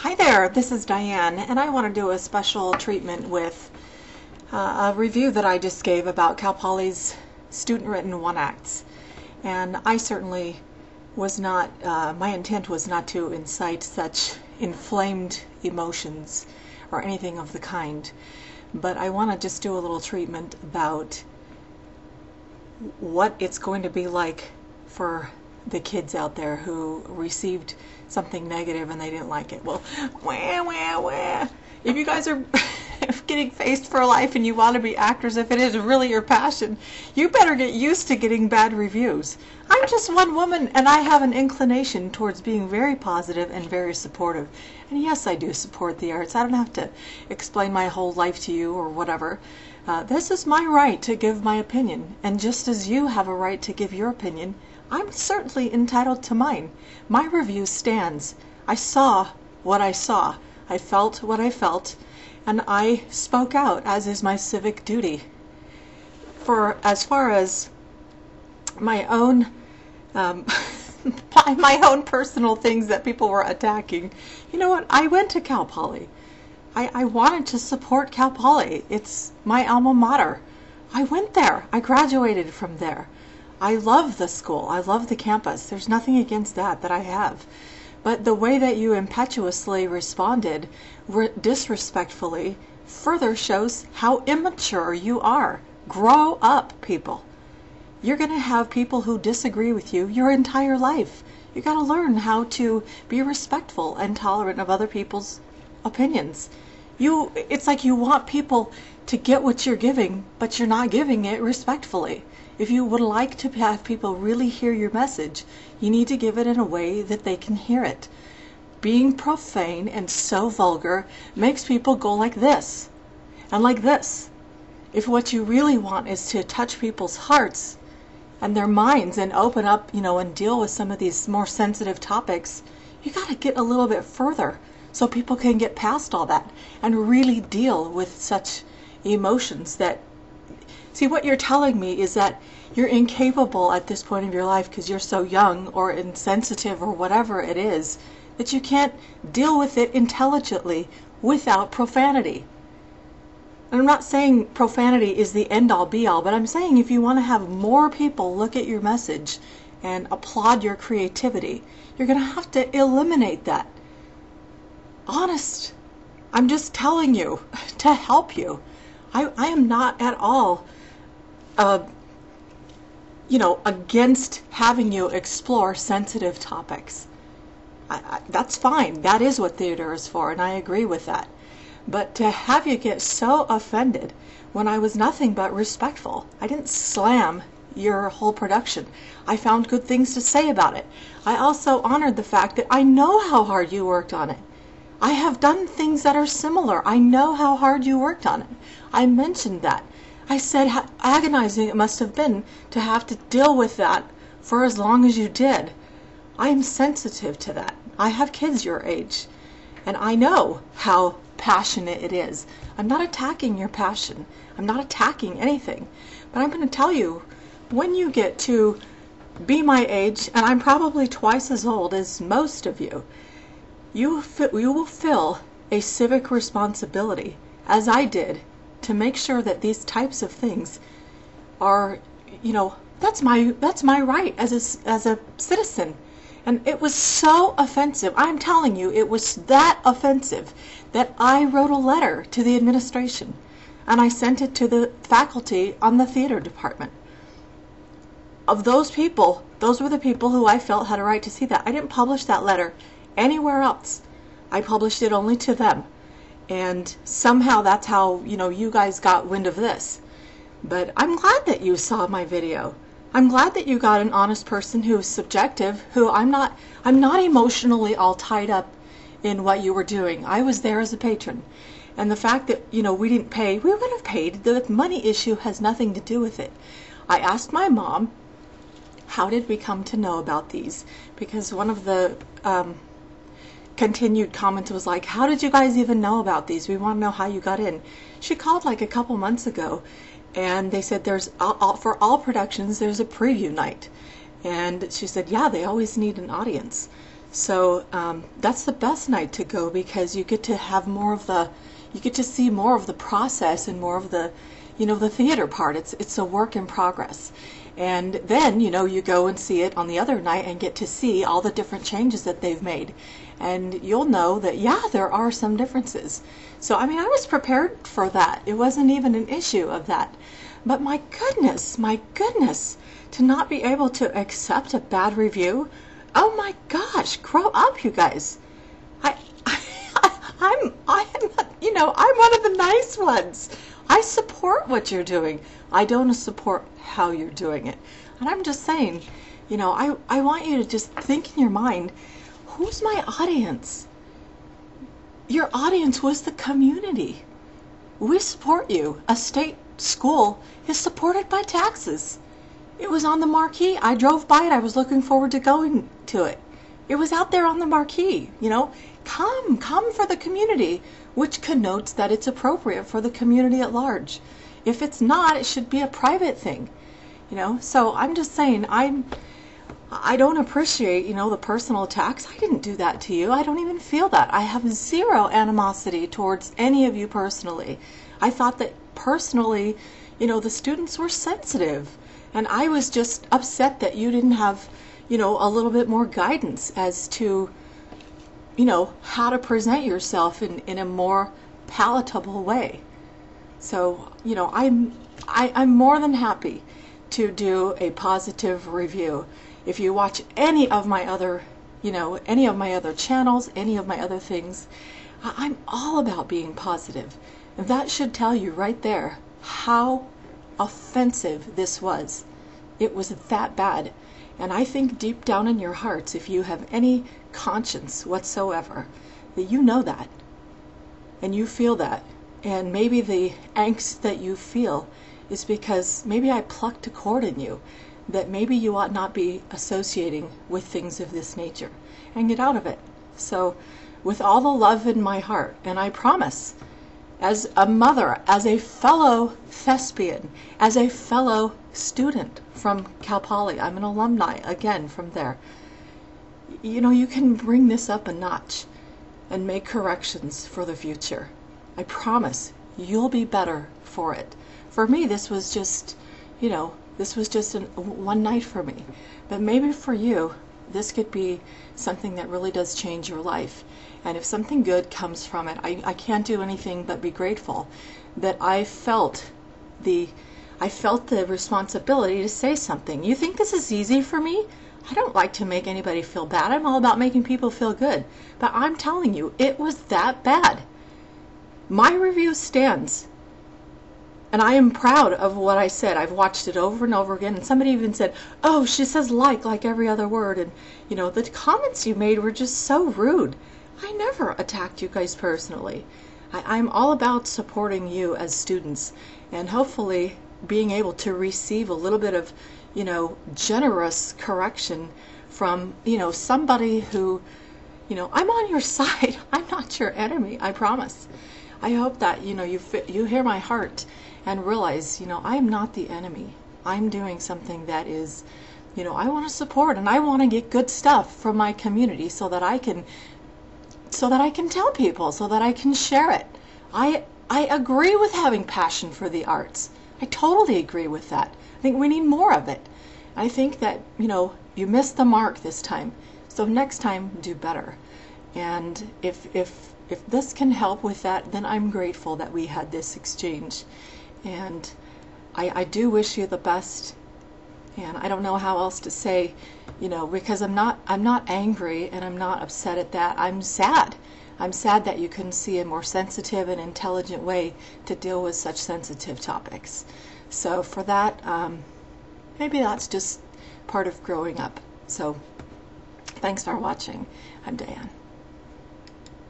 Hi there, this is Diane, and I want to do a special treatment with a review that I just gave about Cal Poly's student-written one-acts. And I certainly was not, my intent was not to incite such inflamed emotions or anything of the kind. But I want to just do a little treatment about what it's going to be like for the kids out there who received something negative and they didn't like it. Well, if you guys are getting faced for life and you want to be actors, if it is really your passion, you better get used to getting bad reviews. I'm just one woman and I have an inclination towards being very positive and very supportive. And yes, I do support the arts. I don't have to explain my whole life to you or whatever. This is my right to give my opinion, and just as you have a right to give your opinion, I'm certainly entitled to mine. My review stands. I saw what I saw. I felt what I felt, and I spoke out, as is my civic duty. For as far as my own my own personal things that people were attacking, you know what? I went to Cal Poly. I wanted to support Cal Poly. It's my alma mater. I went there. I graduated from there. I love the school. I love the campus. There's nothing against that I have. But the way that you impetuously responded, disrespectfully, further shows how immature you are. Grow up, people. You're going to have people who disagree with you your entire life. You got to learn how to be respectful and tolerant of other people's opinions. It's like you want people to get what you're giving, but you're not giving it respectfully. If you would like to have people really hear your message, you need to give it in a way that they can hear it. Being profane and so vulgar makes people go like this and like this. If what you really want is to touch people's hearts and their minds and open up, and deal with some of these more sensitive topics, you got to get a little bit further so people can get past all that and really deal with such emotions that... See, what you're telling me is that you're incapable at this point of your life because you're so young or insensitive or whatever it is, that you can't deal with it intelligently without profanity. And I'm not saying profanity is the end-all be-all, but I'm saying if you want to have more people look at your message and applaud your creativity, you're going to have to eliminate that. Honest. I'm just telling you to help you. I am not at all against having you explore sensitive topics. That's fine. That is what theater is for, and I agree with that. But to have you get so offended when I was nothing but respectful, I didn't slam your whole production. I found good things to say about it. I also honored the fact that I know how hard you worked on it. I have done things that are similar. I know how hard you worked on it. I mentioned that. I said how agonizing it must have been to have to deal with that for as long as you did. I am sensitive to that. I have kids your age, and I know how passionate it is. I'm not attacking your passion. I'm not attacking anything. But I'm going to tell you, when you get to be my age, and I'm probably twice as old as most of you, you will feel a civic responsibility, as I did, to make sure that these types of things are, that's my right as a citizen. And it was so offensive. I'm telling you, it was that offensive that I wrote a letter to the administration, and I sent it to the faculty on the theater department. Of those people, those were the people who I felt had a right to see that. I didn't publish that letter anywhere else. I published it only to them. And somehow that's how, you guys got wind of this. But I'm glad that you saw my video. I'm glad that you got an honest person who is subjective, who I'm not emotionally all tied up in what you were doing. I was there as a patron. And the fact that, we didn't pay, we would have paid. The money issue has nothing to do with it. I asked my mom, how did we come to know about these? Because one of the continued comments was like, how did you guys even know about these? We want to know how you got in. She called like a couple months ago, and they said there's for all productions there's a preview night. And she said, yeah, they always need an audience. So that's the best night to go, because you get to have more of the, you get to see more of the process and more of the, the theater part. It's a work in progress. And then, you go and see it on the other night and get to see all the different changes that they've made. And you'll know that, yeah, there are some differences. So, I was prepared for that. It wasn't even an issue of that. But my goodness, to not be able to accept a bad review, oh my gosh, grow up, you guys. I'm one of the nice ones. I support what you're doing. I don't support how you're doing it. And I'm just saying, I want you to just think in your mind, who's my audience? Your audience was the community. We support you. A state school is supported by taxes. It was on the marquee. I drove by it. I was looking forward to going to it. It was out there on the marquee, come for the community, which connotes that it's appropriate for the community at large. If it's not, it should be a private thing, So I'm just saying, I don't appreciate, the personal attacks. I didn't do that to you. I don't even feel that. I have zero animosity towards any of you personally. I thought that personally, the students were sensitive. And I was just upset that you didn't have, a little bit more guidance as to, how to present yourself in a more palatable way. So, I'm more than happy to do a positive review. If you watch any of my other, channels, any of my other things, I'm all about being positive. And that should tell you right there how offensive this was. It was that bad. And I think deep down in your hearts, if you have any conscience whatsoever, that you know that. And you feel that. And maybe the angst that you feel is because maybe I plucked a chord in you that maybe you ought not be associating with things of this nature. And get out of it. So, with all the love in my heart, and I promise, as a mother, as a fellow thespian, as a fellow student from Cal Poly, I'm an alumni again from there, you can bring this up a notch and make corrections for the future. I promise you'll be better for it. For me, this was just, one night for me. But maybe for you, this could be something that really does change your life. And if something good comes from it, I can't do anything but be grateful that I felt the responsibility to say something. You think this is easy for me? I don't like to make anybody feel bad. I'm all about making people feel good. But I'm telling you, it was that bad. My review stands. And I am proud of what I said. I've watched it over and over again. And somebody even said, oh, she says like every other word. And, the comments you made were just so rude. I never attacked you guys personally. I'm all about supporting you as students. And hopefully being able to receive a little bit of, generous correction from, somebody who, I'm on your side. I'm not your enemy, I promise. I hope that, you hear my heart and realize, I'm not the enemy. I'm doing something that is, I want to support, and I want to get good stuff from my community so that I can tell people, so that I can share it. I agree with having passion for the arts. I totally agree with that. I think we need more of it. I think that, you missed the mark this time. So next time, do better. And if this can help with that, then I'm grateful that we had this exchange. And I do wish you the best. And I don't know how else to say, because I'm not angry and I'm not upset at that. I'm sad. I'm sad that you couldn't see a more sensitive and intelligent way to deal with such sensitive topics. So for that, maybe that's just part of growing up. So thanks for watching. I'm Dianne.